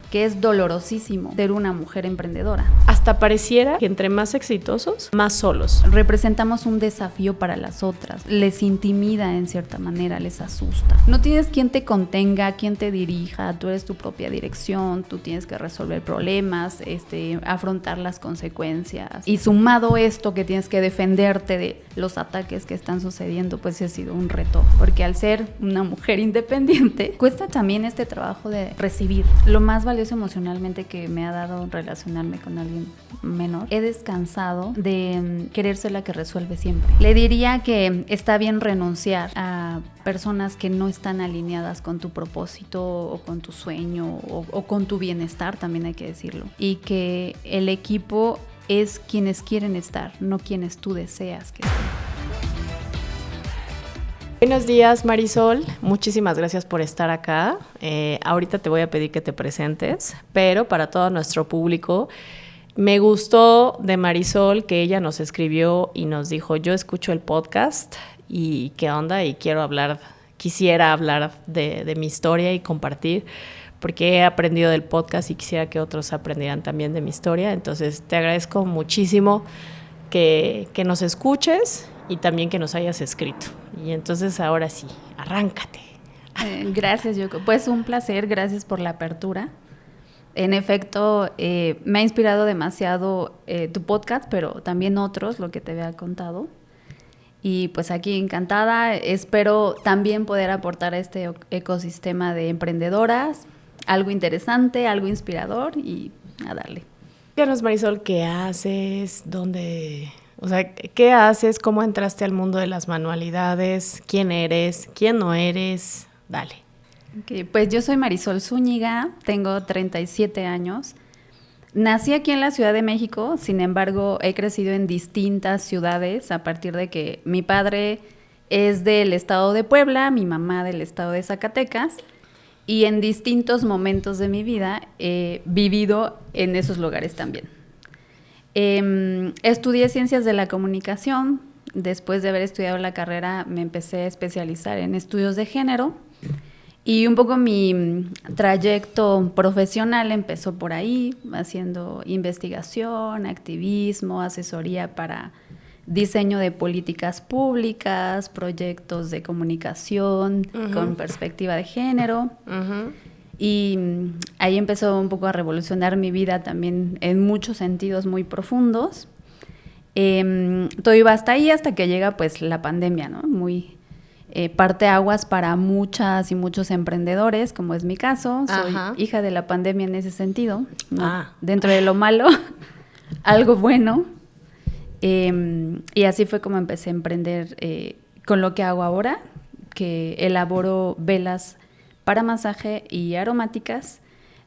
que es dolorosísimo ser una mujer emprendedora. Hasta pareciera que entre más exitosos, más solos. Representamos un desafío para las otras, les intimida en cierta manera, les asusta. No tienes quien te contenga, quien te dirija, tú eres tu propia dirección, tú tienes que resolver problemas, afrontar las consecuencias. Y sumado esto que tienes que defenderte de los ataques que están sucediendo, pues ha sido un reto, porque al ser una mujer independiente, cuesta también este trabajo de recibir. Lo más valioso emocionalmente que me ha dado relacionarme con alguien menor, he descansado de querer ser la que resuelve siempre. Le diría que está bien renunciar a personas que no están alineadas con tu propósito o con tu sueño o con tu bienestar, también hay que decirlo, y que el equipo es quienes quieren estar, no quienes tú deseas que estén. Buenos días, Marisol. Muchísimas gracias por estar acá. Ahorita te voy a pedir que te presentes, pero para todo nuestro público, me gustó de Marisol que ella nos escribió y nos dijo, yo escucho el podcast y qué onda y quisiera hablar de mi historia y compartir, porque he aprendido del podcast y quisiera que otros aprendieran también de mi historia. Entonces te agradezco muchísimo que nos escuches y también que nos hayas escrito. Y entonces ahora sí, arráncate. Gracias, Yoko. Pues un placer, gracias por la apertura. En efecto, me ha inspirado demasiado tu podcast, pero también otros, lo que te había contado. Y pues aquí encantada, espero también poder aportar a este ecosistema de emprendedoras, algo interesante, algo inspirador y a darle. Díganos, Marisol, ¿qué haces? ¿Dónde...? O sea, ¿qué haces? ¿Cómo entraste al mundo de las manualidades? ¿Quién eres? ¿Quién no eres? Dale. Okay, pues yo soy Marisol Zúñiga, tengo 37 años. Nací aquí en la Ciudad de México, sin embargo, he crecido en distintas ciudades a partir de que mi padre es del estado de Puebla, mi mamá del estado de Zacatecas, y en distintos momentos de mi vida he vivido en esos lugares también. Estudié Ciencias de la Comunicación. Después de haber estudiado la carrera me empecé a especializar en estudios de género y un poco mi trayecto profesional empezó por ahí, haciendo investigación, activismo, asesoría para diseño de políticas públicas, proyectos de comunicación con perspectiva de género. Y ahí empezó un poco a revolucionar mi vida también en muchos sentidos muy profundos. Todo iba hasta ahí, hasta que llega pues la pandemia, ¿no? Muy parteaguas para muchas y muchos emprendedores, como es mi caso. Soy hija de la pandemia en ese sentido, ¿no? Dentro de lo malo, algo bueno. Y así fue como empecé a emprender con lo que hago ahora, que elaboro velas para masaje y aromáticas.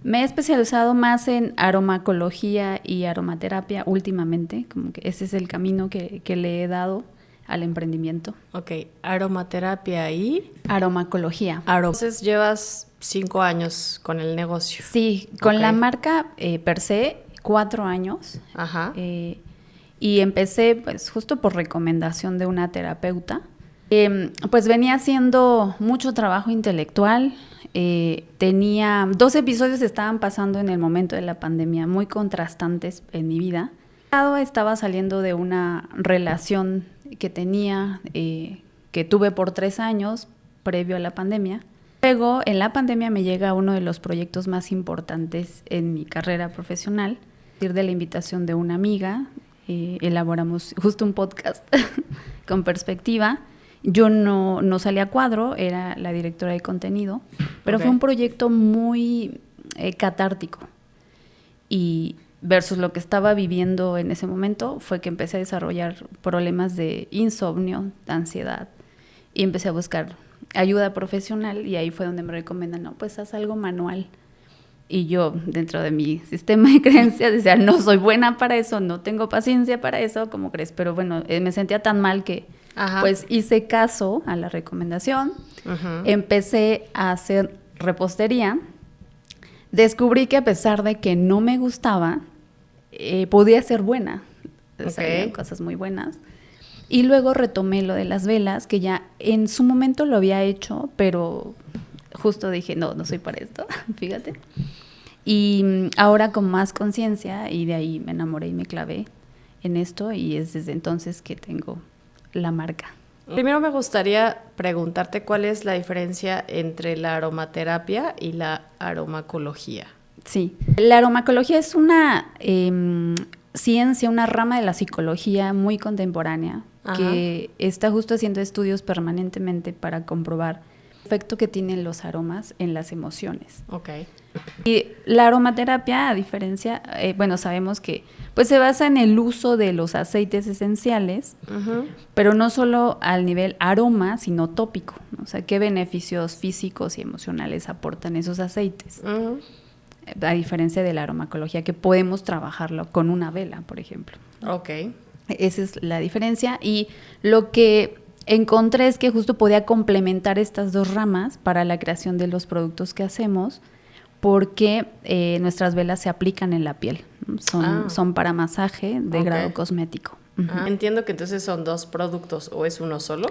Me he especializado más en aromacología y aromaterapia últimamente, como que ese es el camino que le he dado al emprendimiento. Ok, aromaterapia y... Aromacología. Entonces llevas 5 años con el negocio. Sí, con la marca per se, 4 años. Ajá. Y empecé pues justo por recomendación de una terapeuta. Pues venía haciendo mucho trabajo intelectual. Tenía 2 episodios que estaban pasando en el momento de la pandemia, muy contrastantes en mi vida. Estaba saliendo de una relación que tenía, que tuve por 3 años, previo a la pandemia. Luego, en la pandemia me llega uno de los proyectos más importantes en mi carrera profesional. A partir de la invitación de una amiga, elaboramos justo un podcast con perspectiva. Yo no salí a cuadro, era la directora de contenido, pero fue un proyecto muy catártico. Y versus lo que estaba viviendo en ese momento fue que empecé a desarrollar problemas de insomnio, de ansiedad, y empecé a buscar ayuda profesional y ahí fue donde me recomiendan, no, pues haz algo manual. Y yo, dentro de mi sistema de creencias, decía, no soy buena para eso, no tengo paciencia para eso, ¿cómo crees? Pero bueno, me sentía tan mal que pues hice caso a la recomendación, empecé a hacer repostería, descubrí que a pesar de que no me gustaba, podía ser buena, salían cosas muy buenas. Y luego retomé lo de las velas, que ya en su momento lo había hecho, pero justo dije, no soy para esto, fíjate. Y ahora con más conciencia, y de ahí me enamoré y me clavé en esto, y es desde entonces que tengo la marca. Primero me gustaría preguntarte cuál es la diferencia entre la aromaterapia y la aromacología. Sí, la aromacología es una ciencia, una rama de la psicología muy contemporánea. Ajá. Que está justo haciendo estudios permanentemente para comprobar el efecto que tienen los aromas en las emociones. Okay. Y la aromaterapia, a diferencia, sabemos que pues se basa en el uso de los aceites esenciales, uh-huh. pero no solo al nivel aroma, sino tópico, ¿no? O sea, qué beneficios físicos y emocionales aportan esos aceites. Uh-huh. A diferencia de la aromacología, que podemos trabajarlo con una vela, por ejemplo. Okay. Esa es la diferencia. Y lo que encontré es que justo podía complementar estas dos ramas para la creación de los productos que hacemos, porque nuestras velas se aplican en la piel. Son para masaje de grado cosmético. Uh-huh. Entiendo que entonces son dos productos, ¿o es uno solo?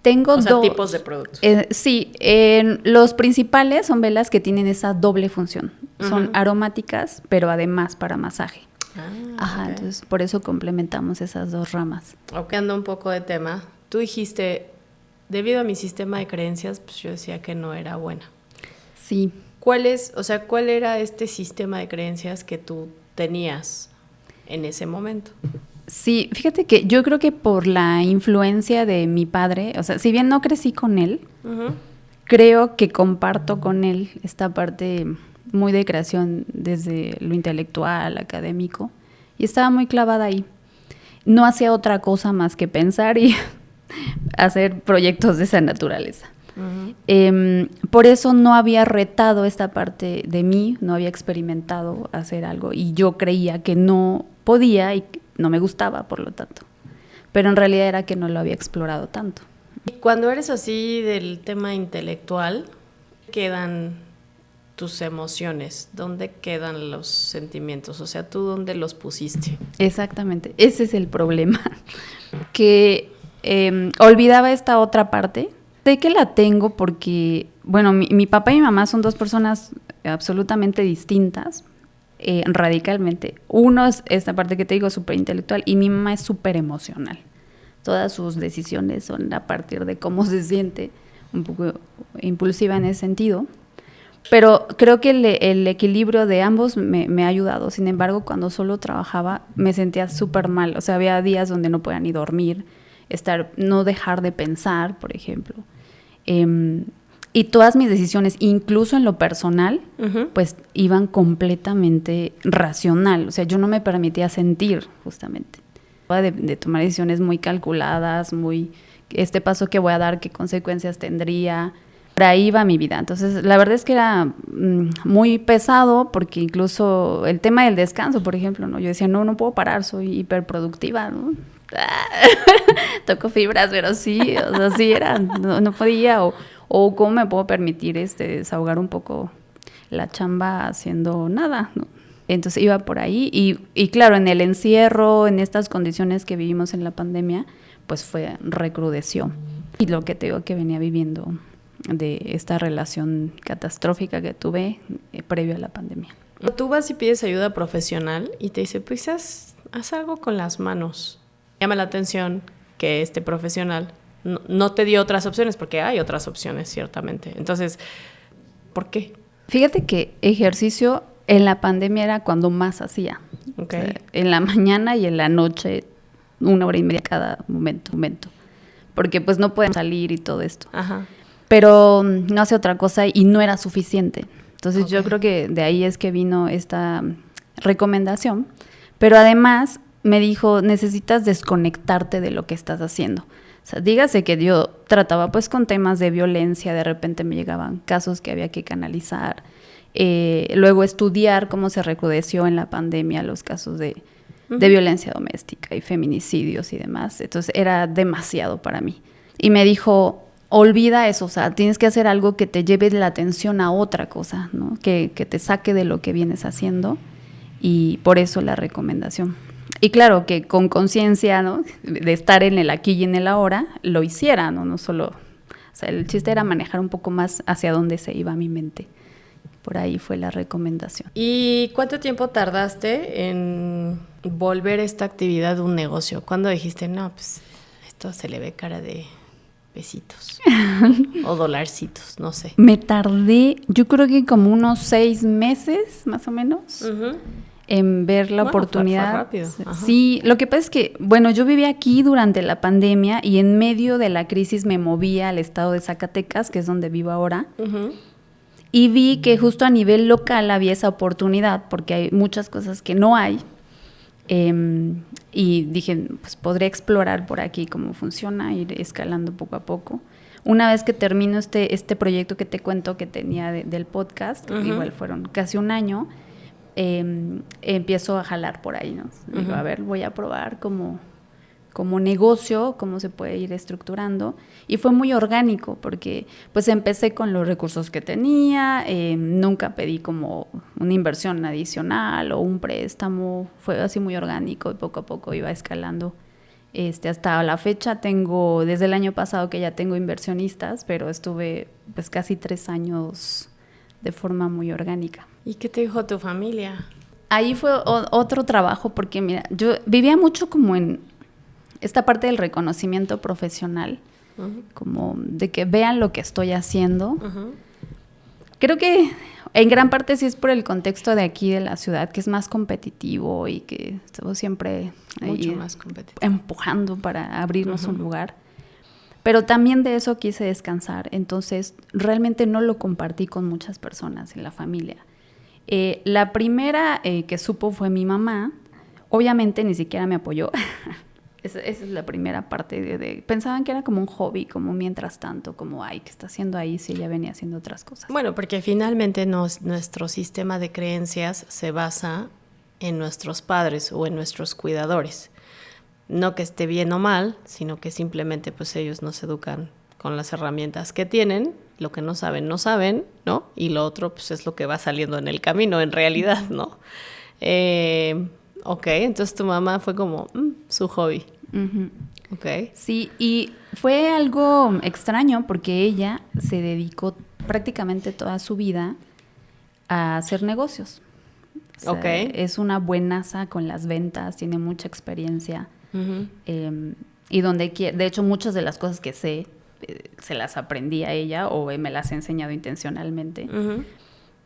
Tengo dos tipos de productos. Sí, los principales son velas que tienen esa doble función. Uh-huh. Son aromáticas, pero además para masaje. Ajá, okay. Entonces por eso complementamos esas dos ramas. Ando un poco de tema. Tú dijiste, debido a mi sistema de creencias, pues yo decía que no era buena. Sí. ¿Cuál era este sistema de creencias que tú tenías en ese momento? Sí, fíjate que yo creo que por la influencia de mi padre, o sea, si bien no crecí con él, uh-huh. creo que comparto con él esta parte muy de creación desde lo intelectual, académico, y estaba muy clavada ahí. No hacía otra cosa más que pensar y hacer proyectos de esa naturaleza. Uh-huh. Por eso no había retado esta parte de mí, no había experimentado hacer algo, y yo creía que no podía y no me gustaba, por lo tanto. Pero en realidad era que no lo había explorado tanto. Cuando eres así del tema intelectual, ¿quedan tus emociones? ¿Dónde quedan los sentimientos? O sea, ¿tú dónde los pusiste? Exactamente, ese es el problema. Que olvidaba esta otra parte. Sé que la tengo porque, bueno, mi papá y mi mamá son dos personas absolutamente distintas, radicalmente. Uno es esta parte que te digo, súper intelectual, y mi mamá es súper emocional. Todas sus decisiones son a partir de cómo se siente, un poco impulsiva en ese sentido. Pero creo que el equilibrio de ambos me ha ayudado. Sin embargo, cuando solo trabajaba, me sentía súper mal. O sea, había días donde no podía ni dormir, no dejar de pensar, por ejemplo. Y todas mis decisiones, incluso en lo personal, uh-huh. pues iban completamente racional. O sea, yo no me permitía sentir, justamente. De tomar decisiones muy calculadas, este paso que voy a dar, qué consecuencias tendría. Por ahí va mi vida. Entonces, la verdad es que era muy pesado, porque incluso el tema del descanso, por ejemplo, ¿no? Yo decía, no puedo parar, soy hiperproductiva, ¿no? Toco fibras, pero sí, o sea, sí era, no podía, o cómo me puedo permitir desahogar un poco la chamba haciendo nada, ¿no? Entonces iba por ahí, y claro, en el encierro, en estas condiciones que vivimos en la pandemia, pues recrudeció. Y lo que te digo que venía viviendo de esta relación catastrófica que tuve previo a la pandemia. Tú vas y pides ayuda profesional y te dice, pues haz algo con las manos. Llama la atención que este profesional no te dio otras opciones, porque hay otras opciones, ciertamente. Entonces, ¿por qué? Fíjate que ejercicio en la pandemia era cuando más hacía. Okay. O sea, en la mañana y en la noche, 1 hora y media cada momento. Porque pues no podemos salir y todo esto. Ajá. Pero no hace otra cosa y no era suficiente. Entonces yo creo que de ahí es que vino esta recomendación. Pero además me dijo, necesitas desconectarte de lo que estás haciendo. O sea, dígase que yo trataba pues con temas de violencia, de repente me llegaban casos que había que canalizar. Luego estudiar cómo se recrudeció en la pandemia los casos de violencia doméstica y feminicidios y demás. Entonces era demasiado para mí. Y me dijo, olvida eso, o sea, tienes que hacer algo que te lleve la atención a otra cosa, ¿no? Que te saque de lo que vienes haciendo, y por eso la recomendación. Y claro, que con conciencia, ¿no? De estar en el aquí y en el ahora, lo hiciera, ¿no? No solo, o sea, el chiste era manejar un poco más hacia dónde se iba mi mente Por ahí fue la recomendación. ¿Y cuánto tiempo tardaste en volver esta actividad un negocio? ¿Cuándo dijiste, no, pues esto se le ve cara de pesitos o dolarcitos, no sé? Me tardé, yo creo que como unos 6 meses, más o menos, en ver la oportunidad. Fue rápido. Ajá. Sí, lo que pasa es que, bueno, yo vivía aquí durante la pandemia y en medio de la crisis me moví al estado de Zacatecas, que es donde vivo ahora. Y vi que justo a nivel local había esa oportunidad, porque hay muchas cosas que no hay. Y dije, pues podría explorar por aquí cómo funciona, ir escalando poco a poco. Una vez que termino este proyecto que te cuento que tenía del podcast, que igual fueron casi un año, empiezo a jalar por ahí, ¿no? Digo, a ver, voy a probar como negocio, cómo se puede ir estructurando. Y fue muy orgánico porque pues empecé con los recursos que tenía, nunca pedí como una inversión adicional o un préstamo, fue así muy orgánico y poco a poco iba escalando. Hasta la fecha desde el año pasado que ya tengo inversionistas, pero estuve pues casi 3 años de forma muy orgánica. ¿Y qué te dijo tu familia? Ahí fue otro trabajo porque mira, yo vivía mucho como en esta parte del reconocimiento profesional, como de que vean lo que estoy haciendo. Creo que en gran parte sí es por el contexto de aquí de la ciudad, que es más competitivo y que estamos siempre mucho más competitivo, empujando para abrirnos un lugar. Pero también de eso quise descansar, entonces realmente no lo compartí con muchas personas en la familia. La primera que supo fue mi mamá. Obviamente ni siquiera me apoyó. Esa es la primera parte pensaban que era como un hobby, como mientras tanto, como, ay, ¿qué está haciendo ahí si ella venía haciendo otras cosas? Bueno, porque finalmente nuestro sistema de creencias se basa en nuestros padres o en nuestros cuidadores. No que esté bien o mal, sino que simplemente pues ellos nos educan con las herramientas que tienen, lo que no saben, ¿no? Y lo otro pues es lo que va saliendo en el camino, en realidad, ¿no? Ok, entonces tu mamá fue como su hobby. Okay. Sí, y fue algo extraño porque ella se dedicó prácticamente toda su vida a hacer negocios. O sea, es una buenaza con las ventas, tiene mucha experiencia. Y de hecho muchas de las cosas que sé se las aprendí a ella o me las he enseñado intencionalmente.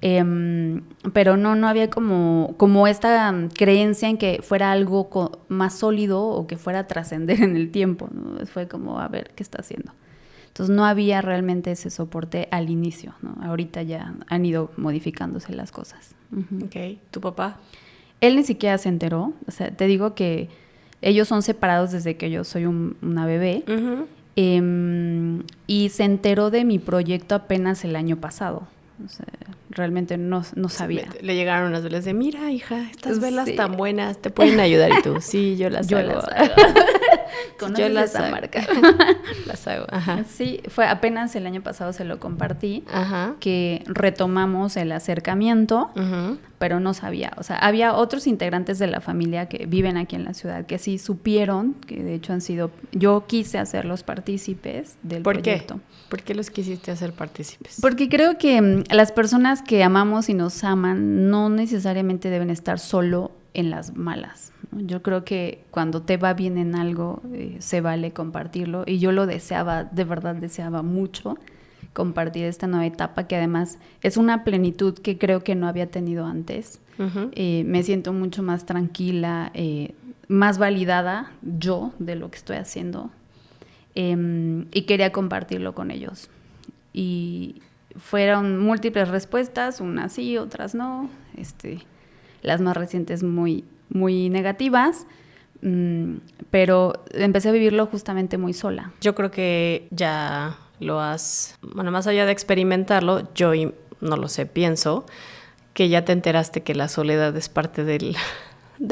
Pero no había como esta creencia en que fuera algo más sólido o que fuera a trascender en el tiempo, ¿no? Fue como, a ver, ¿qué está haciendo? Entonces no había realmente ese soporte al inicio, ¿no? Ahorita ya han ido modificándose las cosas. Ok, ¿tu papá? Él ni siquiera se enteró, o sea, te digo que ellos son separados desde que yo soy una bebé. Y se enteró de mi proyecto apenas el año pasado. O sea, realmente no sabía. Le llegaron unas velas de, mira, hija, estas velas tan buenas, te pueden ayudar. Y tú, sí, yo las hago. Yo las hago. Marca. Las hago, ajá. Sí, fue apenas el año pasado se lo compartí, que retomamos el acercamiento, pero no sabía. O sea, había otros integrantes de la familia que viven aquí en la ciudad que sí supieron, que de hecho yo quise hacerlos partícipes del proyecto. ¿Por qué los quisiste hacer partícipes? Porque creo que las personas que amamos y nos aman no necesariamente deben estar solo en las malas, ¿no? Yo creo que cuando te va bien en algo, se vale compartirlo. Y yo lo deseaba, de verdad deseaba mucho compartir esta nueva etapa, que además es una plenitud que creo que no había tenido antes. Me siento mucho más tranquila, más validada yo de lo que estoy haciendo. Y quería compartirlo con ellos. Y fueron múltiples respuestas, unas sí, otras no. Las más recientes muy, muy negativas, pero empecé a vivirlo justamente muy sola. Yo creo que ya lo más allá de experimentarlo, yo no lo sé, pienso que ya te enteraste que la soledad es parte de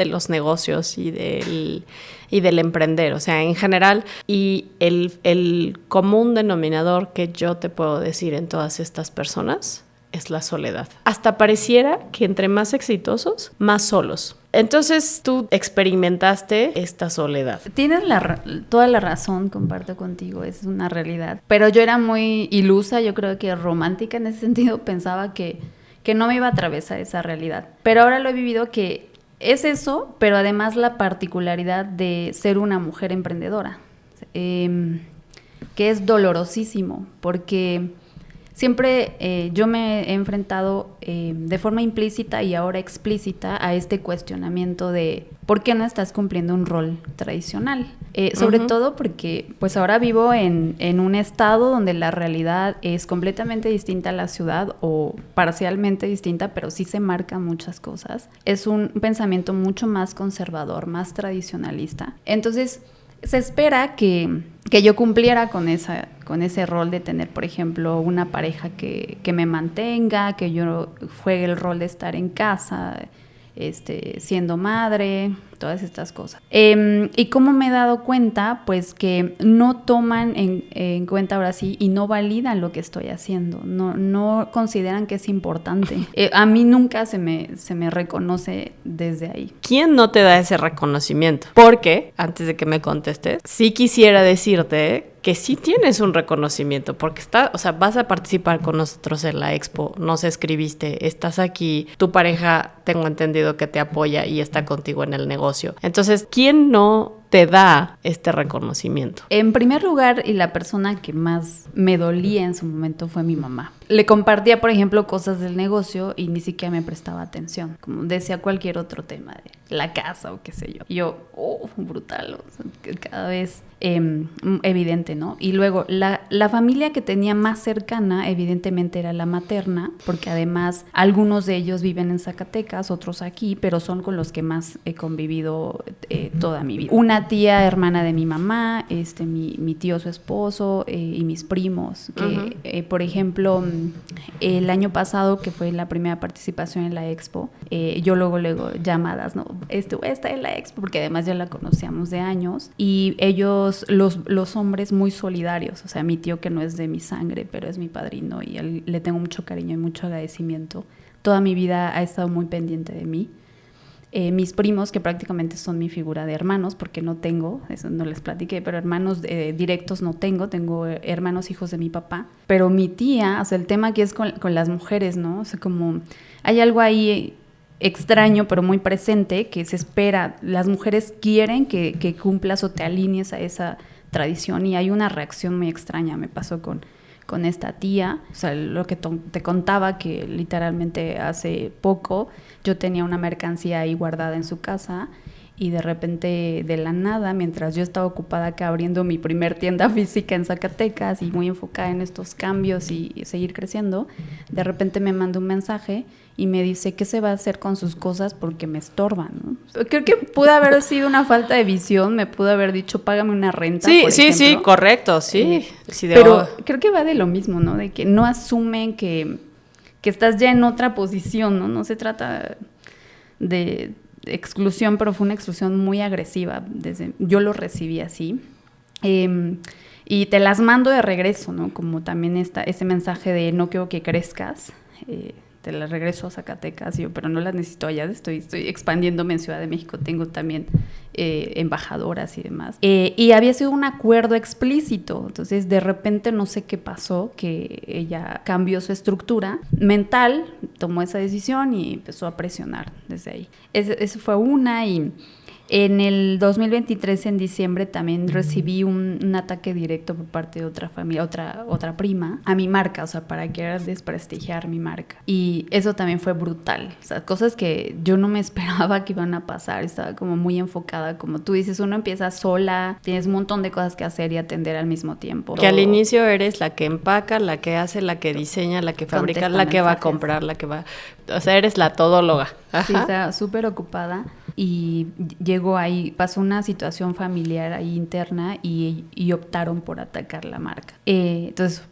los negocios y del emprender, o sea, en general. Y el común denominador que yo te puedo decir en todas estas personas es la soledad. Hasta pareciera que entre más exitosos, más solos. Entonces tú experimentaste esta soledad. Tienes toda la razón, comparto contigo, es una realidad. Pero yo era muy ilusa, yo creo que romántica en ese sentido, pensaba que que no me iba a atravesar esa realidad. Pero ahora lo he vivido que es eso, pero además la particularidad de ser una mujer emprendedora, que es dolorosísimo, porque siempre yo me he enfrentado de forma implícita y ahora explícita a este cuestionamiento de ¿por qué no estás cumpliendo un rol tradicional? Sobre todo porque pues ahora vivo en un estado donde la realidad es completamente distinta a la ciudad o parcialmente distinta, pero sí se marcan muchas cosas. Es un pensamiento mucho más conservador, más tradicionalista. Entonces se espera que yo cumpliera con ese rol de tener, por ejemplo, una pareja que me mantenga, que yo juegue el rol de estar en casa, siendo madre, todas estas cosas. Y cómo me he dado cuenta, pues que no toman en cuenta ahora sí y no validan lo que estoy haciendo, no consideran que es importante. A mí nunca se me reconoce desde ahí. ¿Quién no te da ese reconocimiento? Porque, antes de que me contestes, sí quisiera decirte que sí tienes un reconocimiento, porque vas a participar con nosotros en la expo, nos escribiste, estás aquí, tu pareja, tengo entendido que te apoya y está contigo en el negocio. Entonces, ¿quién no te da este reconocimiento? En primer lugar, y la persona que más me dolía en su momento fue mi mamá. Le compartía, por ejemplo, cosas del negocio y ni siquiera me prestaba atención, como decía cualquier otro tema de la casa o qué sé yo. Y yo, brutal, o sea, cada vez evidente, ¿no? Y luego, la familia que tenía más cercana, evidentemente, era la materna, porque además algunos de ellos viven en Zacatecas, otros aquí, pero son con los que más he convivido toda mi vida. Una tía hermana de mi mamá, mi tío, su esposo, y mis primos, que, por ejemplo, el año pasado, que fue la primera participación en la expo, yo luego llamadas, ¿no? Voy a estar en la expo, porque además ya la conocíamos de años, y ellos, los hombres, muy solidarios, o sea, mi tío, que no es de mi sangre, pero es mi padrino, y a él le tengo mucho cariño y mucho agradecimiento. Toda mi vida ha estado muy pendiente de mí. Mis primos, que prácticamente son mi figura de hermanos, porque no tengo, eso no les platiqué, pero hermanos directos no tengo hermanos hijos de mi papá. Pero mi tía, o sea, el tema aquí es con las mujeres, ¿no? O sea, como hay algo ahí extraño, pero muy presente, que se espera. Las mujeres quieren que cumplas o te alinees a esa tradición, y hay una reacción muy extraña. Me pasó con esta tía, o sea, lo que te contaba, que literalmente hace poco yo tenía una mercancía ahí guardada en su casa y de repente, de la nada, mientras yo estaba ocupada acá abriendo mi primer tienda física en Zacatecas y muy enfocada en estos cambios y seguir creciendo, de repente me mandó un mensaje y me dice qué se va a hacer con sus cosas porque me estorban, ¿no? Creo que pudo haber sido una falta de visión, me pudo haber dicho págame una renta, por ejemplo. Sí, correcto, sí. Pero creo que va de lo mismo, ¿no? De que no asumen que estás ya en otra posición, ¿no? No se trata de exclusión, pero fue una exclusión muy agresiva. Yo lo recibí así. Y te las mando de regreso, ¿no? Como también ese mensaje de no quiero que crezcas. Te las regreso a Zacatecas, pero no las necesito allá, estoy expandiéndome en Ciudad de México, tengo también embajadoras y demás. Y había sido un acuerdo explícito, entonces de repente no sé qué pasó, que ella cambió su estructura mental, tomó esa decisión y empezó a presionar desde ahí. Eso fue una. Y en el 2023, en diciembre, también recibí un ataque directo por parte de otra familia, otra prima, a mi marca, o sea, para querer desprestigiar mi marca. Y eso también fue brutal, o sea, cosas que yo no me esperaba que iban a pasar, estaba como muy enfocada, como tú dices, uno empieza sola, tienes un montón de cosas que hacer y atender al mismo tiempo. Que al inicio eres la que empaca, la que hace, la que diseña, la que fabrica, la que va a comprar, o sea, eres la todóloga. Ajá. Sí, o sea, súper ocupada. Y llegó ahí, pasó una situación familiar ahí interna y optaron por atacar la marca. Entonces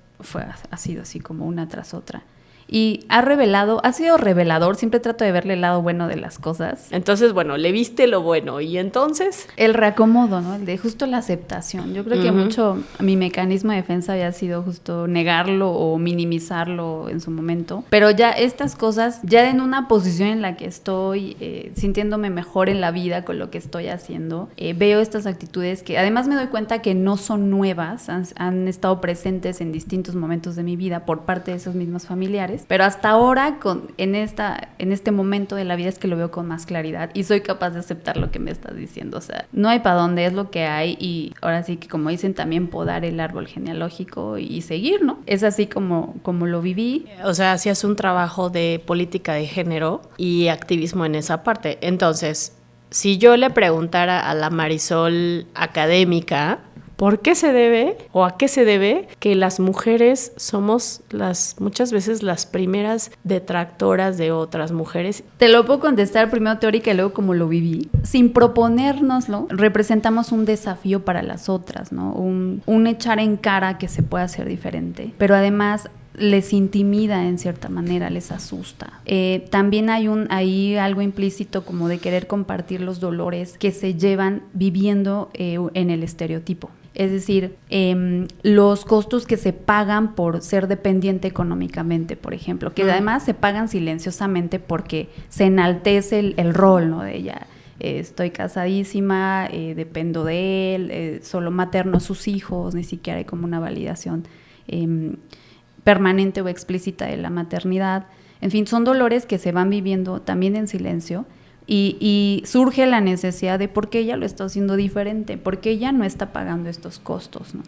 ha sido así como una tras otra. Y ha sido revelador, siempre trato de verle el lado bueno de las cosas. Entonces, bueno, le viste lo bueno, ¿y entonces? El reacomodo, ¿no? El de justo la aceptación. Yo creo que mucho mi mecanismo de defensa había sido justo negarlo o minimizarlo en su momento. Pero ya estas cosas, ya en una posición en la que estoy, sintiéndome mejor en la vida con lo que estoy haciendo, veo estas actitudes que además me doy cuenta que no son nuevas, han estado presentes en distintos momentos de mi vida por parte de esos mismos familiares. familiares, pero hasta ahora en este momento de la vida es que lo veo con más claridad y soy capaz de aceptar lo que me estás diciendo. O sea, no hay para dónde, es lo que hay, y ahora sí que, como dicen, también podar el árbol genealógico y seguir, ¿no? Es así como lo viví. O sea, hacías un trabajo de política de género y activismo en esa parte. Entonces, si yo le preguntara a la Marisol académica, ¿por qué se debe o a qué se debe que las mujeres somos muchas veces las primeras detractoras de otras mujeres? Te lo puedo contestar primero teórica y luego como lo viví. Sin proponérnoslo, representamos un desafío para las otras, ¿no? Un echar en cara que se pueda hacer diferente. Pero además les intimida en cierta manera, les asusta. También hay ahí algo implícito como de querer compartir los dolores que se llevan viviendo en el estereotipo. Es decir, los costos que se pagan por ser dependiente económicamente, por ejemplo, que además se pagan silenciosamente porque se enaltece el rol, ¿no? De ella. Estoy casadísima, dependo de él, solo materno a sus hijos, ni siquiera hay como una validación permanente o explícita de la maternidad. En fin, son dolores que se van viviendo también en silencio. Y surge la necesidad de por qué ella lo está haciendo diferente, por qué ella no está pagando estos costos, ¿no?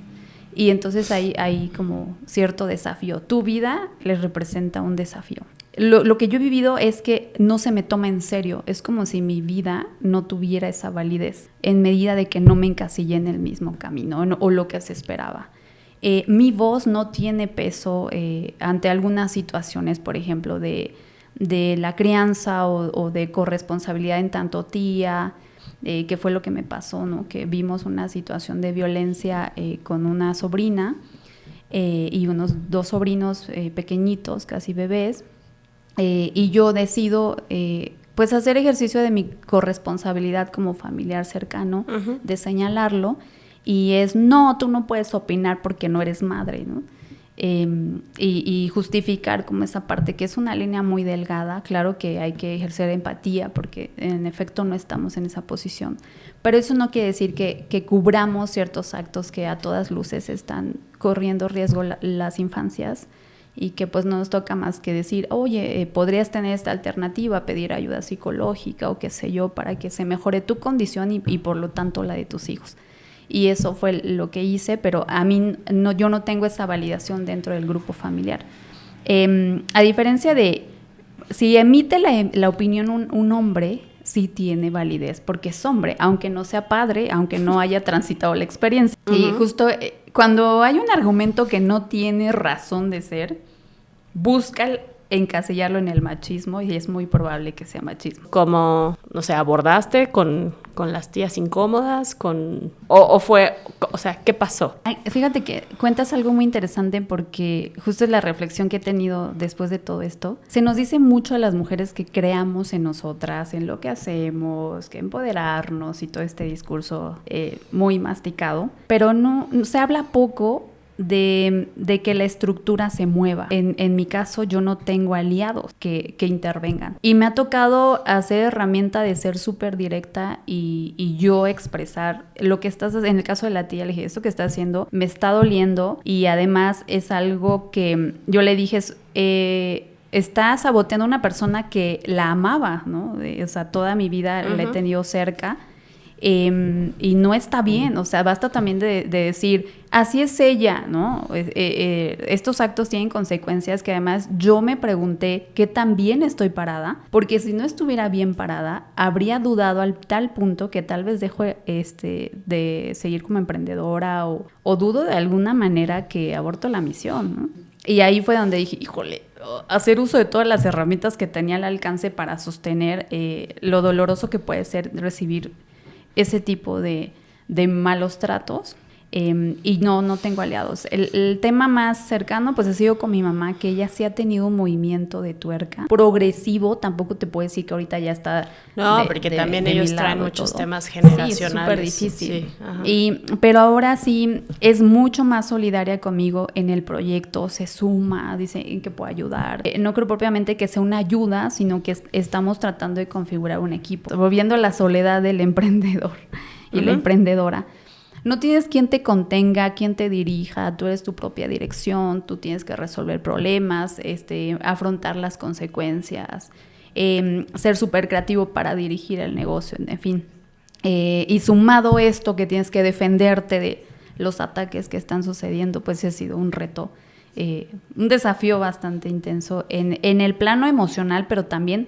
Y entonces hay como cierto desafío. Tu vida les representa un desafío. Lo que yo he vivido es que no se me toma en serio. Es como si mi vida no tuviera esa validez en medida de que no me encasillé en el mismo camino, ¿no? O lo que se esperaba. Mi voz no tiene peso ante algunas situaciones, por ejemplo, de la crianza o de corresponsabilidad en tanto tía, que fue lo que me pasó, ¿no? Que vimos una situación de violencia con una sobrina y unos 2 sobrinos pequeñitos, casi bebés, y yo decido pues hacer ejercicio de mi corresponsabilidad como familiar cercano, uh-huh, de señalarlo, y no, tú no puedes opinar porque no eres madre, ¿no? Y justificar como esa parte, que es una línea muy delgada. Claro que hay que ejercer empatía porque en efecto no estamos en esa posición, pero eso no quiere decir que cubramos ciertos actos que a todas luces están corriendo riesgo las infancias, y que pues no nos toca más que decir, oye, podrías tener esta alternativa, pedir ayuda psicológica o qué sé yo, para que se mejore tu condición y por lo tanto la de tus hijos. Y eso fue lo que hice, pero a mí yo no tengo esa validación dentro del grupo familiar. A diferencia de, si emite la opinión un hombre, sí tiene validez, porque es hombre, aunque no sea padre, aunque no haya transitado la experiencia. Uh-huh. Y justo cuando hay un argumento que no tiene razón de ser, busca encasillarlo en el machismo, y es muy probable que sea machismo. Como, no sé, abordaste con las tías incómodas, o fue, o sea, ¿qué pasó? Ay, fíjate que cuentas algo muy interesante, porque justo es la reflexión que he tenido después de todo esto. Se nos dice mucho a las mujeres que creamos en nosotras, en lo que hacemos, que empoderarnos y todo este discurso muy masticado, pero no se habla poco de que la estructura se mueva. En mi caso, yo no tengo aliados que intervengan. Y me ha tocado hacer herramienta de ser súper directa y yo expresar lo que estás haciendo. En el caso de la tía, le dije, esto que estás haciendo me está doliendo, y además es algo que yo le dije, está saboteando a una persona que la amaba, ¿no? O sea, toda mi vida uh-huh, la he tenido cerca. Y no está bien, o sea, basta también de decir, así es ella, ¿no? Estos actos tienen consecuencias que además yo me pregunté qué tan bien estoy parada, porque si no estuviera bien parada, habría dudado al tal punto que tal vez dejo de seguir como emprendedora o dudo de alguna manera que aborto la misión, ¿no? Y ahí fue donde dije, híjole, hacer uso de todas las herramientas que tenía al alcance para sostener lo doloroso que puede ser recibir ese tipo de malos tratos, y no tengo aliados. El tema más cercano pues ha sido con mi mamá, que ella sí ha tenido un movimiento de tuerca progresivo. Tampoco te puedo decir que ahorita ya está porque también ellos traen muchos temas generacionales. Sí, es súper difícil. Sí, pero ahora sí es mucho más solidaria conmigo en el proyecto, se suma, dice en qué puedo ayudar. No creo propiamente que sea una ayuda, sino que estamos tratando de configurar un equipo. Volviendo a la soledad del emprendedor y uh-huh, la emprendedora, no tienes quien te contenga, quien te dirija, tú eres tu propia dirección, tú tienes que resolver problemas, afrontar las consecuencias, ser súper creativo para dirigir el negocio, en fin. Y sumado esto que tienes que defenderte de los ataques que están sucediendo, pues ha sido un reto, un desafío bastante intenso en el plano emocional, pero también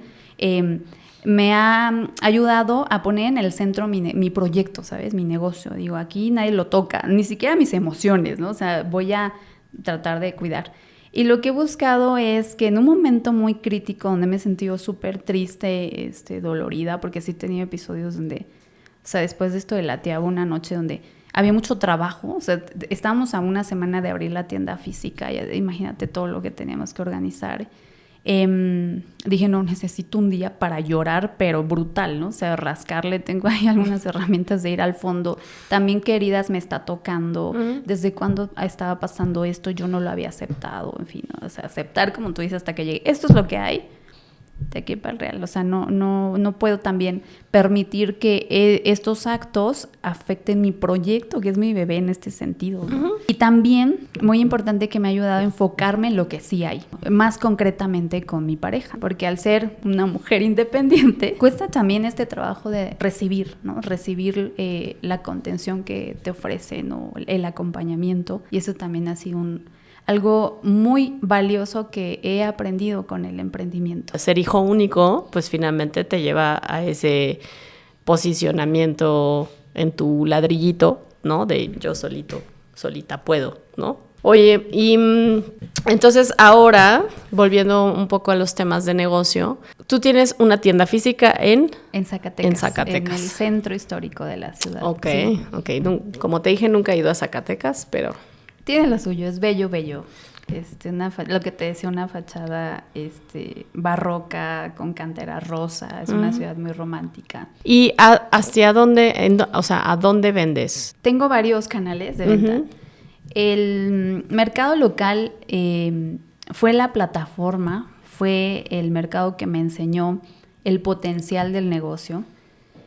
me ha ayudado a poner en el centro mi proyecto, ¿sabes? Mi negocio. Digo, aquí nadie lo toca, ni siquiera mis emociones, ¿no? O sea, voy a tratar de cuidar. Y lo que he buscado es que en un momento muy crítico, donde me he sentido súper triste, dolorida, porque sí he tenido episodios donde, o sea, después de esto de la tía, hubo una noche donde había mucho trabajo, o sea, estábamos a una semana de abrir la tienda física, y imagínate todo lo que teníamos que organizar. Dije, no, necesito un día para llorar, pero brutal, ¿no? O sea, rascarle, tengo ahí algunas herramientas de ir al fondo. También qué heridas me está tocando, desde cuándo estaba pasando esto, yo no lo había aceptado, en fin, ¿no? O sea, aceptar, como tú dices, hasta que llegue. Esto es lo que hay, de aquí para el real. O sea, no puedo también permitir que estos actos afecten mi proyecto, que es mi bebé en este sentido, ¿no? Y también, muy importante, que me ha ayudado a enfocarme en lo que sí hay, más concretamente con mi pareja, porque al ser una mujer independiente, cuesta también este trabajo de recibir, ¿no? Recibir la contención que te ofrecen, ¿no? El acompañamiento, y eso también ha sido algo muy valioso que he aprendido con el emprendimiento. Ser hijo único, pues finalmente te lleva a ese posicionamiento en tu ladrillito, ¿no? De yo solita puedo, ¿no? Oye, y entonces ahora, volviendo un poco a los temas de negocio, tú tienes una tienda física en Zacatecas. En Zacatecas. En el centro histórico de la ciudad. Ok, sí. Ok. Como te dije, nunca he ido a Zacatecas, pero... Tiene lo suyo, es bello. Lo que te decía, una fachada barroca con cantera rosa, es una ciudad muy romántica. ¿Y hacia dónde, o sea, a dónde vendes? Tengo varios canales de venta. El mercado local fue la plataforma, fue el mercado que me enseñó el potencial del negocio.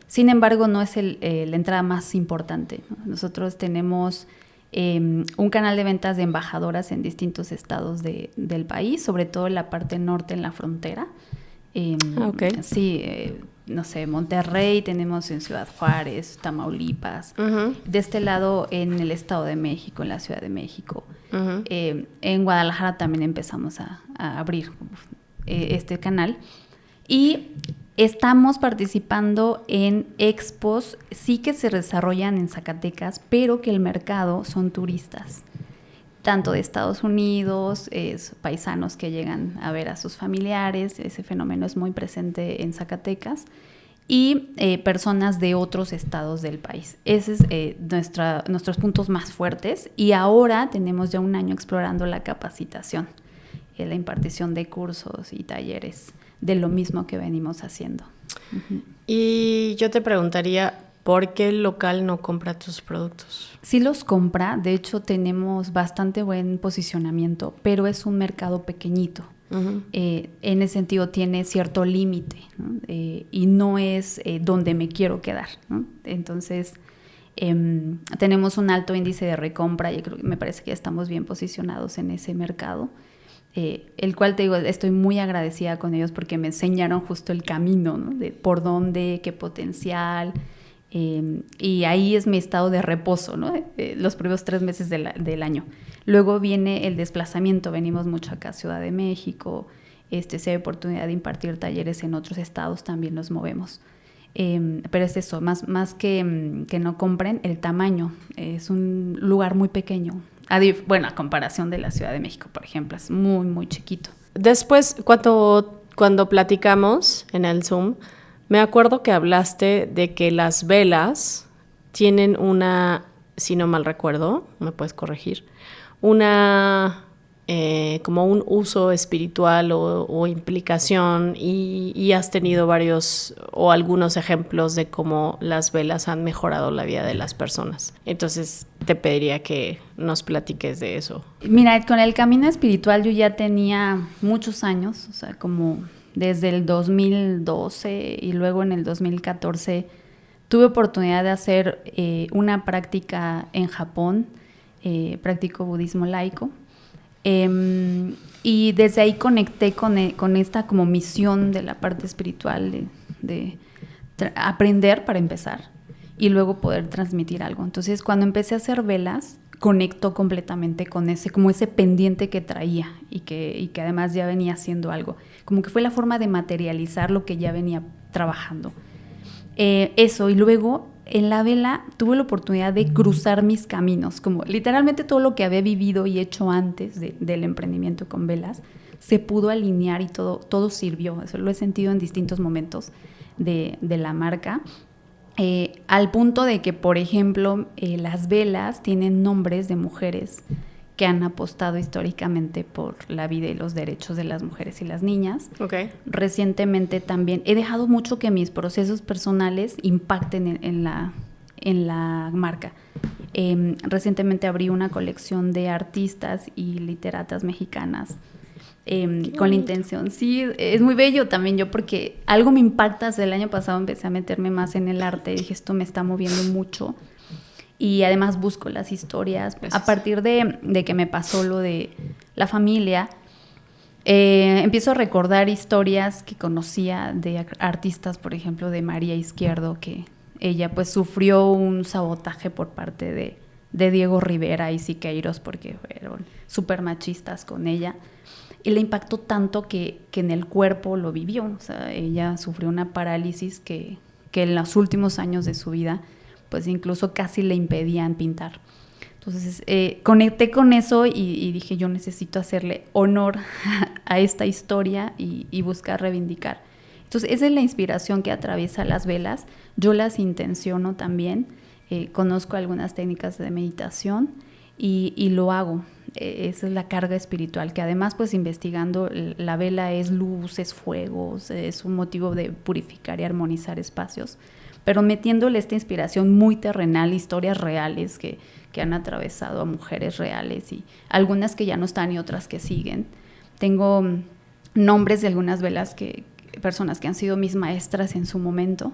Sin embargo, no es la entrada más importante, ¿no? Nosotros tenemos un canal de ventas de embajadoras en distintos estados del país, sobre todo en la parte norte, en la frontera. Sí, no sé, Monterrey, tenemos en Ciudad Juárez, Tamaulipas. De este lado, en el Estado de México, en la Ciudad de México. En Guadalajara también empezamos a abrir este canal. Y estamos participando en expos, sí que se desarrollan en Zacatecas, pero que el mercado son turistas, tanto de Estados Unidos, paisanos que llegan a ver a sus familiares, ese fenómeno es muy presente en Zacatecas, y personas de otros estados del país. Ese es nuestros puntos más fuertes, y ahora tenemos ya un año explorando la capacitación, la impartición de cursos y talleres de lo mismo que venimos haciendo. Y yo te preguntaría, ¿por qué el local no compra tus productos? Sí los compra, de hecho tenemos bastante buen posicionamiento, pero es un mercado pequeñito. En ese sentido tiene cierto límite, ¿no? Y no es donde me quiero quedar, ¿no? Entonces tenemos un alto índice de recompra y me parece que ya estamos bien posicionados en ese mercado. El cual te digo, estoy muy agradecida con ellos porque me enseñaron justo el camino, ¿no? De por dónde, qué potencial, y ahí es mi estado de reposo, ¿no? Los primeros 3 meses del año. Luego viene el desplazamiento, venimos mucho acá a Ciudad de México, si hay oportunidad de impartir talleres en otros estados, también nos movemos. Pero es eso, más que no compren, el tamaño, es un lugar muy pequeño. A comparación de la Ciudad de México, por ejemplo, es muy, muy chiquito. Después, cuando platicamos en el Zoom, me acuerdo que hablaste de que las velas tienen si no mal recuerdo, me puedes corregir, como un uso espiritual o implicación, y has tenido varios o algunos ejemplos de cómo las velas han mejorado la vida de las personas. Entonces te pediría que nos platiques de eso. Mira, con el camino espiritual yo ya tenía muchos años, o sea, como desde el 2012 y luego en el 2014 tuve oportunidad de hacer una práctica en Japón, practico budismo laico, y desde ahí conecté con esta como misión de la parte espiritual de aprender para empezar y luego poder transmitir algo. Entonces, cuando empecé a hacer velas, conectó completamente con ese pendiente que traía y que además ya venía haciendo algo. Como que fue la forma de materializar lo que ya venía trabajando. Eso, y luego en la vela tuve la oportunidad de cruzar mis caminos, como literalmente todo lo que había vivido y hecho antes del emprendimiento con velas se pudo alinear y todo sirvió. Eso lo he sentido en distintos momentos de la marca, al punto de que, por ejemplo, las velas tienen nombres de mujeres que han apostado históricamente por la vida y los derechos de las mujeres y las niñas. Okay. Recientemente también he dejado mucho que mis procesos personales impacten en la marca. Recientemente abrí una colección de artistas y literatas mexicanas con la intención. Sí, es muy bello también yo, porque algo me impacta. Desde el año pasado empecé a meterme más en el arte y dije, esto me está moviendo mucho. Y además busco las historias. A partir de que me pasó lo de la familia, empiezo a recordar historias que conocía de artistas, por ejemplo, de María Izquierdo, que ella pues sufrió un sabotaje por parte de Diego Rivera y Siqueiros porque fueron súper machistas con ella. Y le impactó tanto que en el cuerpo lo vivió. O sea, ella sufrió una parálisis que en los últimos años de su vida pues incluso casi le impedían pintar. Entonces conecté con eso y dije, yo necesito hacerle honor a esta historia y buscar reivindicar. Entonces esa es la inspiración que atraviesa las velas. Yo las intenciono también, conozco algunas técnicas de meditación y lo hago. Esa es la carga espiritual, que además pues investigando la vela es luz, es fuego, es un motivo de purificar y armonizar espacios, pero metiéndole esta inspiración muy terrenal, historias reales que han atravesado a mujeres reales y algunas que ya no están y otras que siguen. Tengo nombres de algunas velas personas que han sido mis maestras en su momento,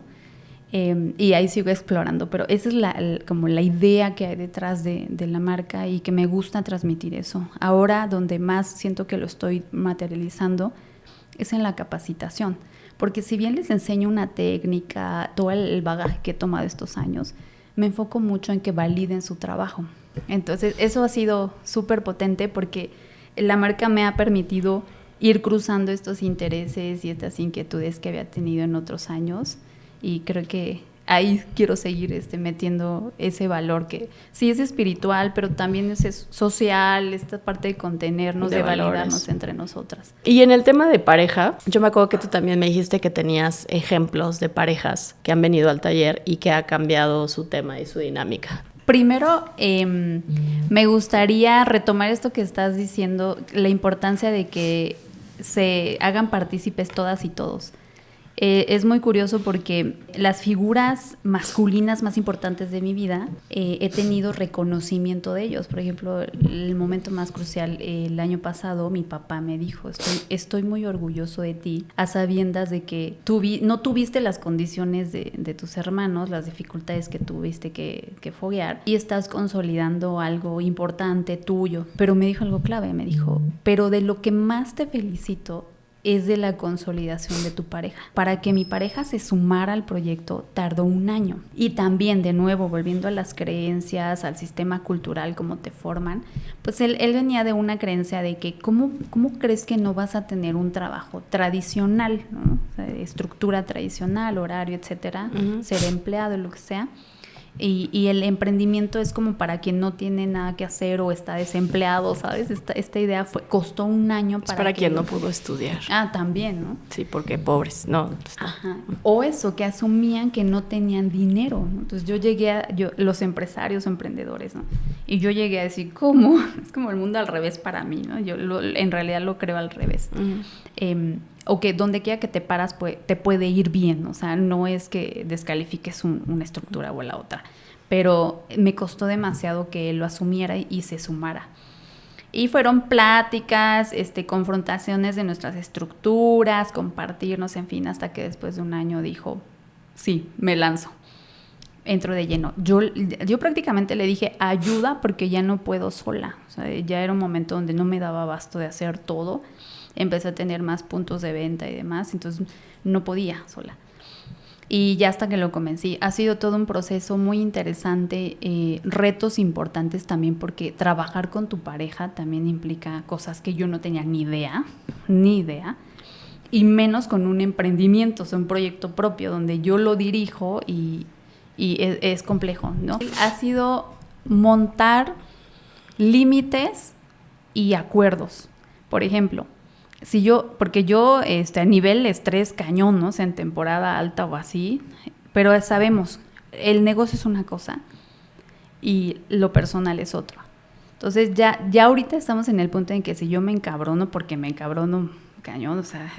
y ahí sigo explorando, pero esa es como la idea que hay detrás de la marca y que me gusta transmitir eso. Ahora donde más siento que lo estoy materializando es en la capacitación, porque si bien les enseño una técnica, todo el bagaje que he tomado estos años, me enfoco mucho en que validen su trabajo. Entonces eso ha sido súper potente porque la marca me ha permitido ir cruzando estos intereses y estas inquietudes que había tenido en otros años, y creo que ahí quiero seguir metiendo ese valor que sí es espiritual, pero también es social, esta parte de contenernos, de validarnos entre nosotras. Y en el tema de pareja, yo me acuerdo que tú también me dijiste que tenías ejemplos de parejas que han venido al taller y que ha cambiado su tema y su dinámica. Primero, me gustaría retomar esto que estás diciendo, la importancia de que se hagan partícipes todas y todos. Es muy curioso porque las figuras masculinas más importantes de mi vida, he tenido reconocimiento de ellos. Por ejemplo, el momento más crucial, el año pasado, mi papá me dijo, estoy muy orgulloso de ti, a sabiendas de que no tuviste las condiciones de tus hermanos, las dificultades que tuviste que foguear, y estás consolidando algo importante tuyo. Pero me dijo algo clave, me dijo, pero de lo que más te felicito es de la consolidación de tu pareja. Para que mi pareja se sumara al proyecto tardó 1 año. Y también, de nuevo, volviendo a las creencias, al sistema cultural, cómo te forman, pues él venía de una creencia de que ¿cómo crees que no vas a tener un trabajo tradicional, ¿no? O sea, estructura tradicional, horario, etcétera, ser empleado, lo que sea. Y el emprendimiento es como para quien no tiene nada que hacer o está desempleado, ¿sabes? Esta idea costó 1 año para quien no pudo estudiar. También, ¿no? Sí, porque pobres, no. Ajá. O eso, que asumían que no tenían dinero, ¿no? Entonces los empresarios, emprendedores, ¿no? Y yo llegué a decir, ¿cómo? Es como el mundo al revés para mí, ¿no? Yo en realidad lo creo al revés. O que donde quiera que te paras te puede ir bien, o sea, no es que descalifiques una estructura o la otra, pero me costó demasiado que él lo asumiera y se sumara. Y fueron pláticas, confrontaciones de nuestras estructuras, compartirnos, en fin, hasta que después de 1 año dijo, sí, me lanzo. entro de lleno. Yo prácticamente le dije ayuda porque ya no puedo sola. O sea, ya era un momento donde no me daba abasto de hacer todo. Empecé a tener más puntos de venta y demás, entonces no podía sola. Y ya hasta que lo convencí. Ha sido todo un proceso muy interesante, retos importantes también, porque trabajar con tu pareja también implica cosas que yo no tenía ni idea, y menos con un emprendimiento, o sea, un proyecto propio donde yo lo dirijo y es complejo, ¿no? Ha sido montar límites y acuerdos. Por ejemplo, porque yo a nivel estrés cañón, ¿no? O sea, en temporada alta o así, pero sabemos, el negocio es una cosa y lo personal es otra. Entonces ya ahorita estamos en el punto en que si yo me encabrono, porque me encabrono cañón, o sea,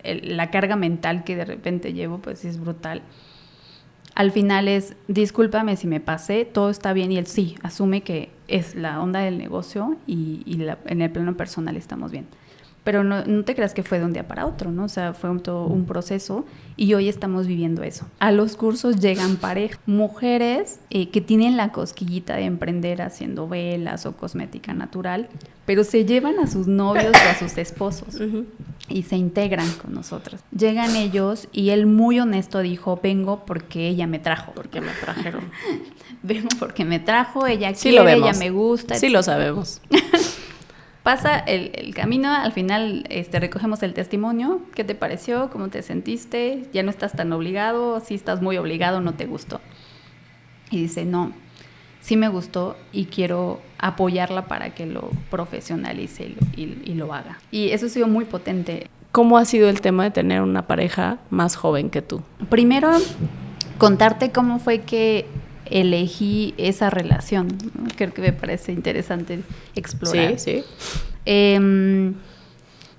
la carga mental que de repente llevo, pues es brutal. Al final es, discúlpame si me pasé, todo está bien, y él sí, asume que es la onda del negocio y en el plano personal estamos bien. Pero no te creas que fue de un día para otro, ¿no? O sea, fue todo un proceso y hoy estamos viviendo eso. A los cursos llegan parejas, mujeres que tienen la cosquillita de emprender haciendo velas o cosmética natural, pero se llevan a sus novios o a sus esposos y se integran con nosotros. Llegan ellos y él muy honesto dijo, vengo porque ella me trajo. Porque me trajeron. Vengo porque me trajo, ella Sí, quiere, ella me gusta. Sí, lo sabemos. Pasa el camino, al final recogemos el testimonio. ¿Qué te pareció? ¿Cómo te sentiste? ¿Ya no estás tan obligado? ¿Sí estás muy obligado? ¿No te gustó? Y dice, no, sí me gustó y quiero apoyarla para que lo profesionalice y lo haga. Y eso ha sido muy potente. ¿Cómo ha sido el tema de tener una pareja más joven que tú? Primero, contarte cómo fue que elegí esa relación, ¿no? Creo que me parece interesante explorar. Sí.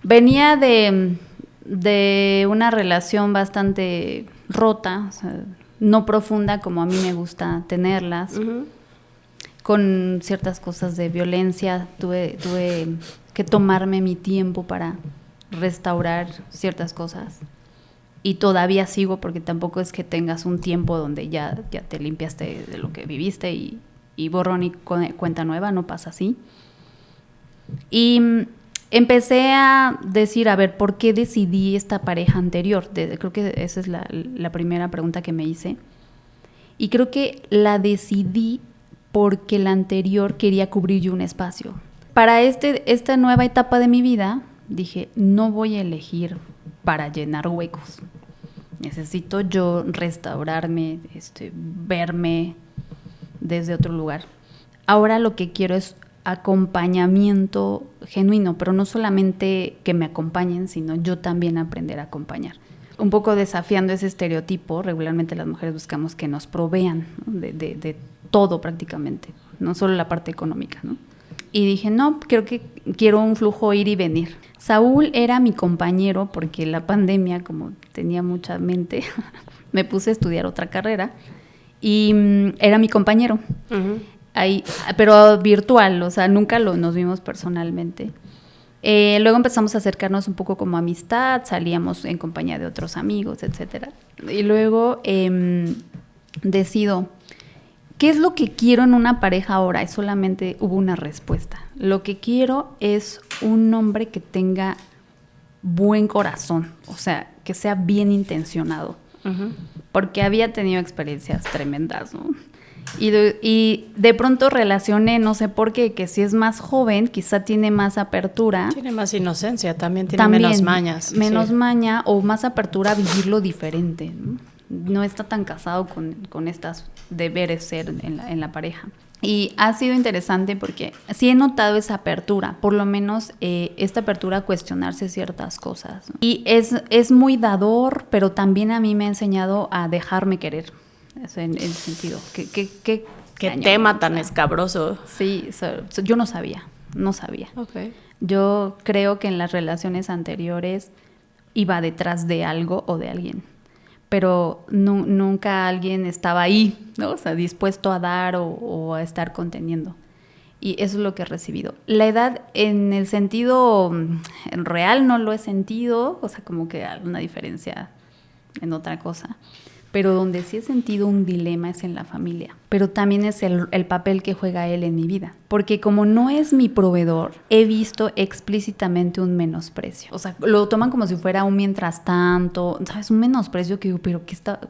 Venía de una relación bastante rota, o sea, no profunda como a mí me gusta tenerlas, con ciertas cosas de violencia. Tuve que tomarme mi tiempo para restaurar ciertas cosas. Y todavía sigo, porque tampoco es que tengas un tiempo donde ya te limpiaste de lo que viviste y borrón y cuenta nueva, no pasa así. Y empecé a decir, a ver, ¿por qué decidí esta pareja anterior? Creo que esa es la primera pregunta que me hice. Y creo que la decidí porque la anterior quería cubrir yo un espacio. Para esta nueva etapa de mi vida, dije, no voy a elegir para llenar huecos. Necesito yo restaurarme, verme desde otro lugar. Ahora lo que quiero es acompañamiento genuino, pero no solamente que me acompañen, sino yo también aprender a acompañar. Un poco desafiando ese estereotipo, regularmente las mujeres buscamos que nos provean, ¿no? de todo prácticamente, no solo la parte económica, ¿no? Y dije, no, creo que quiero un flujo ir y venir. Saúl era mi compañero porque la pandemia, como tenía mucha mente, me puse a estudiar otra carrera y era mi compañero. Ahí, pero virtual, o sea, nunca nos vimos personalmente. Luego empezamos a acercarnos un poco como amistad, salíamos en compañía de otros amigos, etcétera. Y luego decido, ¿qué es lo que quiero en una pareja ahora? Y solamente hubo una respuesta. Lo que quiero es un hombre que tenga buen corazón, o sea, que sea bien intencionado. Porque había tenido experiencias tremendas, ¿no? Y de pronto relacioné, no sé por qué, que si es más joven, quizá tiene más apertura. Tiene más inocencia, también menos mañas. Menos maña o más apertura a vivirlo diferente, ¿no? No está tan casado con estas deberes ser en la pareja. Y ha sido interesante porque sí he notado esa apertura, por lo menos esta apertura a cuestionarse ciertas cosas, ¿no? Y es muy dador, pero también a mí me ha enseñado a dejarme querer. Eso en el sentido. ¿Qué tema tan escabroso? Sí, yo no sabía. Okay. Yo creo que en las relaciones anteriores iba detrás de algo o de alguien, pero nunca alguien estaba ahí, ¿no? O sea, dispuesto a dar o a estar conteniendo. Y eso es lo que he recibido. La edad, en el sentido real, no lo he sentido, o sea, como que alguna diferencia en otra cosa. pero donde sí he sentido un dilema es en la familia. Pero también es el papel que juega él en mi vida. Porque como no es mi proveedor, he visto explícitamente un menosprecio. O sea, lo toman como si fuera un mientras tanto, ¿sabes? Un menosprecio que digo, pero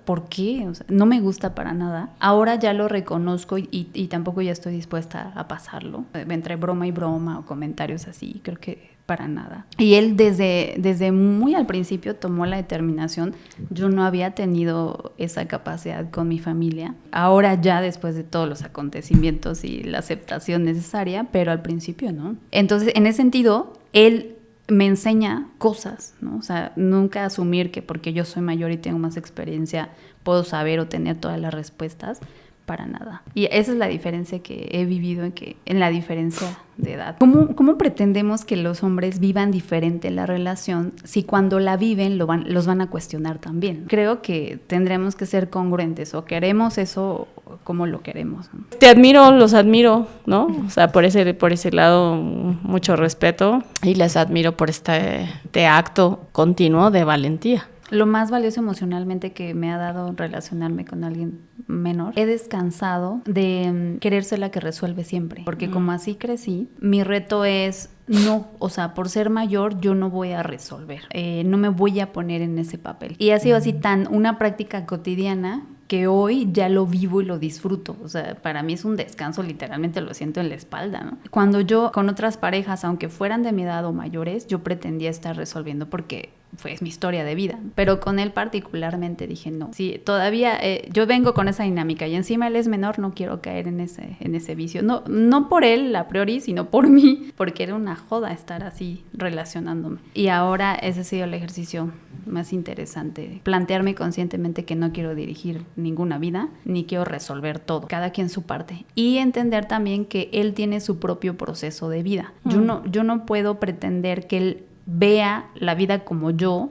¿por qué? O sea, no me gusta para nada. Ahora ya lo reconozco y tampoco ya estoy dispuesta a pasarlo. Entre broma y broma o comentarios así, creo que para nada. Y él desde muy al principio tomó la determinación. Yo no había tenido esa capacidad con mi familia. Ahora ya después de todos los acontecimientos y la aceptación necesaria, pero al principio no. Entonces, en ese sentido, él me enseña cosas, ¿no? O sea, nunca asumir que porque yo soy mayor y tengo más experiencia puedo saber o tener todas las respuestas. Para nada. Y esa es la diferencia que he vivido en la diferencia de edad. ¿Cómo pretendemos que los hombres vivan diferente la relación si cuando la viven los van a cuestionar también? Creo que tendremos que ser congruentes, o queremos eso como lo queremos, ¿no? Te admiro, los admiro, ¿no? O sea, por ese lado, mucho respeto, y les admiro por este acto continuo de valentía. Lo más valioso emocionalmente que me ha dado relacionarme con alguien menor, he descansado de querer ser la que resuelve siempre, porque como así crecí, mi reto es no, o sea, por ser mayor yo no voy a resolver, no me voy a poner en ese papel. Y ha sido así una práctica cotidiana que hoy ya lo vivo y lo disfruto. O sea, para mí es un descanso, literalmente lo siento en la espalda, ¿no? Cuando yo con otras parejas, aunque fueran de mi edad o mayores, yo pretendía estar resolviendo porque fue mi historia de vida. Pero con él particularmente dije, no, si todavía yo vengo con esa dinámica y encima él es menor, no quiero caer en ese vicio. No por él a priori, sino por mí, porque era una joda estar así relacionándome. Y ahora ese ha sido el ejercicio más interesante, plantearme conscientemente que no quiero dirigir ninguna vida, ni quiero resolver todo, cada quien su parte, y entender también que él tiene su propio proceso de vida. Yo no puedo pretender que él vea la vida como yo.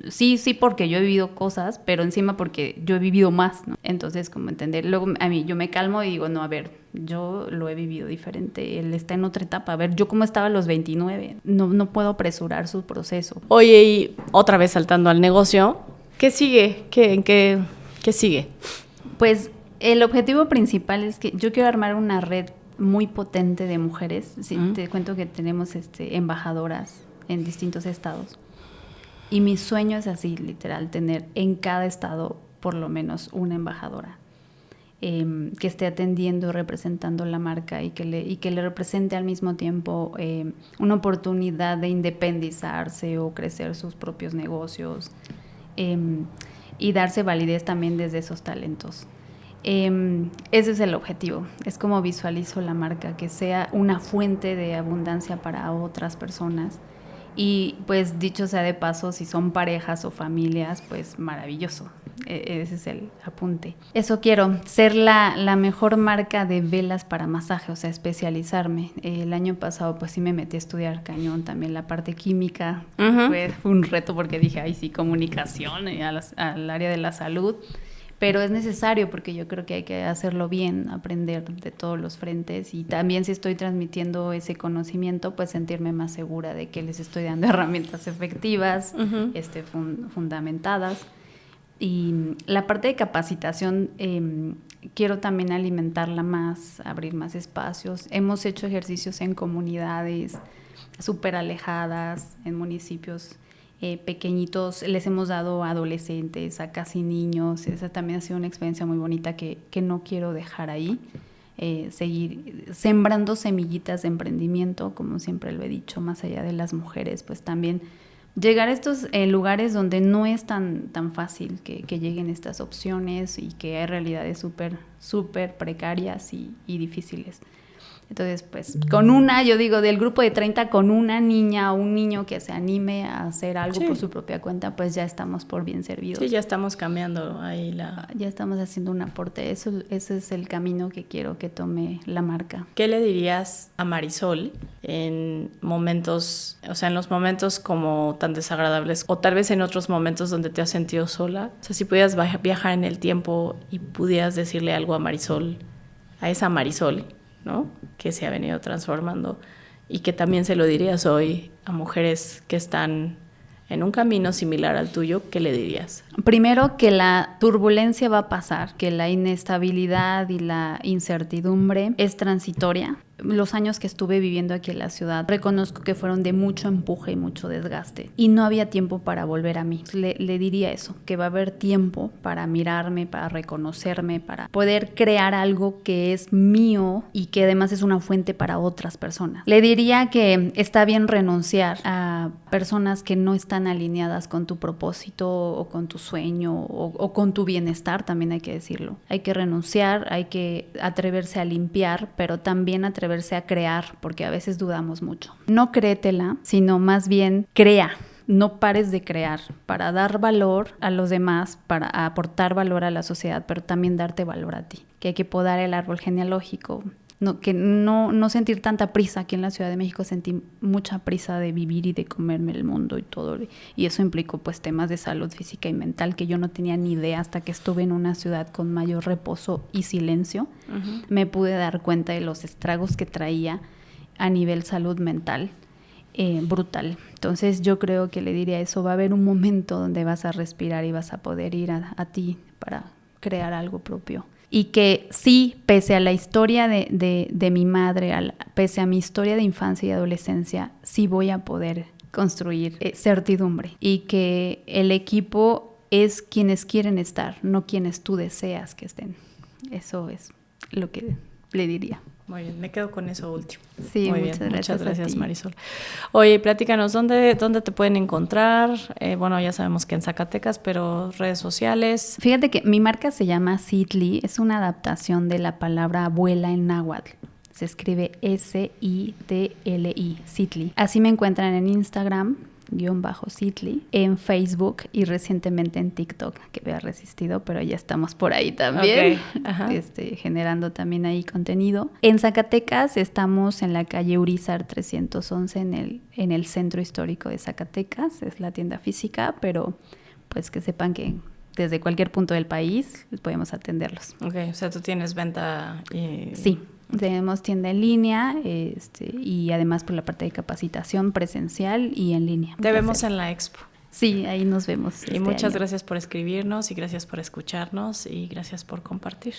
Sí, porque yo he vivido cosas, pero encima porque yo he vivido más, ¿no? Entonces, como entender, luego a mí yo me calmo y digo, no, a ver, yo lo he vivido diferente, él está en otra etapa, a ver, yo cómo estaba a los 29, no puedo apresurar su proceso. Oye, y otra vez saltando al negocio, ¿qué sigue? ¿Qué sigue? Pues el objetivo principal es que yo quiero armar una red muy potente de mujeres. Sí, te cuento que tenemos embajadoras en distintos estados. Y mi sueño es así, literal, tener en cada estado por lo menos una embajadora que esté atendiendo y representando la marca y que le represente al mismo tiempo una oportunidad de independizarse o crecer sus propios negocios y darse validez también desde esos talentos. Ese es el objetivo, es como visualizo la marca, que sea una fuente de abundancia para otras personas. Y pues dicho sea de paso, si son parejas o familias, pues maravilloso. Ese es el apunte. Eso quiero, ser la mejor marca de velas para masaje, o sea, especializarme. El año pasado pues sí me metí a estudiar cañón también la parte química. Fue un reto porque dije, ay sí, comunicación al área de la salud. Pero es necesario porque yo creo que hay que hacerlo bien, aprender de todos los frentes, y también si estoy transmitiendo ese conocimiento, pues sentirme más segura de que les estoy dando herramientas efectivas, fundamentadas. Y la parte de capacitación, quiero también alimentarla más, abrir más espacios. Hemos hecho ejercicios en comunidades súper alejadas, en municipios pequeñitos, les hemos dado a adolescentes, a casi niños. Esa también ha sido una experiencia muy bonita que no quiero dejar ahí. Seguir sembrando semillitas de emprendimiento, como siempre lo he dicho, más allá de las mujeres, pues también llegar a estos lugares donde no es tan fácil que lleguen estas opciones y que hay realidades súper precarias y difíciles. Entonces, pues, yo digo, del grupo de 30, con una niña o un niño que se anime a hacer algo por su propia cuenta, pues ya estamos por bien servidos. Sí, ya estamos cambiando ahí ya estamos haciendo un aporte. Ese es el camino que quiero que tome la marca. ¿Qué le dirías a Marisol en momentos, o sea, en los momentos como tan desagradables, o tal vez en otros momentos donde te has sentido sola? O sea, si pudieras viajar en el tiempo y pudieras decirle algo a Marisol, a esa Marisol, ¿no?, que se ha venido transformando, y que también se lo dirías hoy a mujeres que están en un camino similar al tuyo, ¿qué le dirías? Primero, que la turbulencia va a pasar, que la inestabilidad y la incertidumbre es transitoria. Los años que estuve viviendo aquí en la ciudad, reconozco que fueron de mucho empuje y mucho desgaste. Y no había tiempo para volver a mí. Le diría eso, que va a haber tiempo para mirarme, para reconocerme, para poder crear algo que es mío y que además es una fuente para otras personas. Le diría que está bien renunciar a personas que no están alineadas con tu propósito o con tu sueño o con tu bienestar, también hay que decirlo. Hay que renunciar, hay que atreverse a limpiar, pero también atreverse a crear, porque a veces dudamos mucho. No créetela, sino más bien crea. No pares de crear para dar valor a los demás, para aportar valor a la sociedad, pero también darte valor a ti. Que hay que podar el árbol genealógico. No sentir tanta prisa. Aquí en la Ciudad de México sentí mucha prisa de vivir y de comerme el mundo y todo. Y eso implicó pues temas de salud física y mental que yo no tenía ni idea hasta que estuve en una ciudad con mayor reposo y silencio. Uh-huh. Me pude dar cuenta de los estragos que traía a nivel salud mental. Brutal. Entonces yo creo que le diría eso, va a haber un momento donde vas a respirar y vas a poder ir a ti para crear algo propio. Y que sí, pese a la historia de mi madre, pese a mi historia de infancia y adolescencia, sí voy a poder construir certidumbre. Y que el equipo es quienes quieren estar, no quienes tú deseas que estén. Eso es lo que le diría. Muy bien, me quedo con eso último. Sí, muy muchas bien. gracias. Muchas gracias, Marisol. Oye, platícanos, ¿dónde te pueden encontrar? Bueno, ya sabemos que en Zacatecas, pero redes sociales. Fíjate que mi marca se llama Citli, es una adaptación de la palabra abuela en náhuatl. Se escribe S-I-T-L-I, Citli. Así me encuentran en Instagram, _Citli, en Facebook y recientemente en TikTok, que me ha resistido, pero ya estamos por ahí también, generando también ahí contenido. En Zacatecas estamos en la calle Urizar 311 en el centro histórico de Zacatecas, es la tienda física, pero pues que sepan que desde cualquier punto del país podemos atenderlos. Ok, o sea, tú tienes venta Sí. Tenemos tienda en línea y además por la parte de capacitación presencial y en línea. Te vemos en la expo. Sí, ahí nos vemos. Y muchas gracias por escribirnos y gracias por escucharnos y gracias por compartir.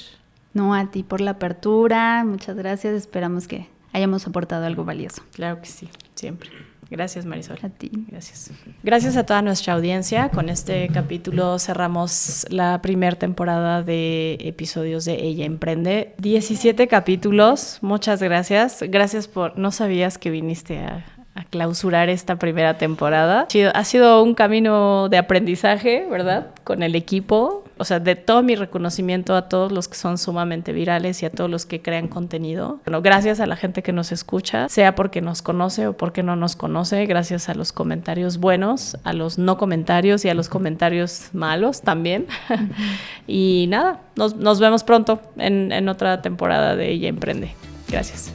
No, a ti por la apertura, muchas gracias. Esperamos que hayamos aportado algo valioso. Claro que sí, siempre. Gracias, Marisol. A ti. Gracias. Gracias a toda nuestra audiencia. Con este capítulo cerramos la primera temporada de episodios de Ella Emprende. 17 capítulos. Muchas gracias. Gracias por... No sabías que viniste a clausurar esta primera temporada. Ha sido un camino de aprendizaje, ¿verdad? Con el equipo. O sea, de todo mi reconocimiento a todos los que son sumamente virales y a todos los que crean contenido. Bueno, gracias a la gente que nos escucha, sea porque nos conoce o porque no nos conoce. Gracias a los comentarios buenos, a los no comentarios y a los comentarios malos también. Y nada, nos vemos pronto en otra temporada de Ella Emprende. Gracias.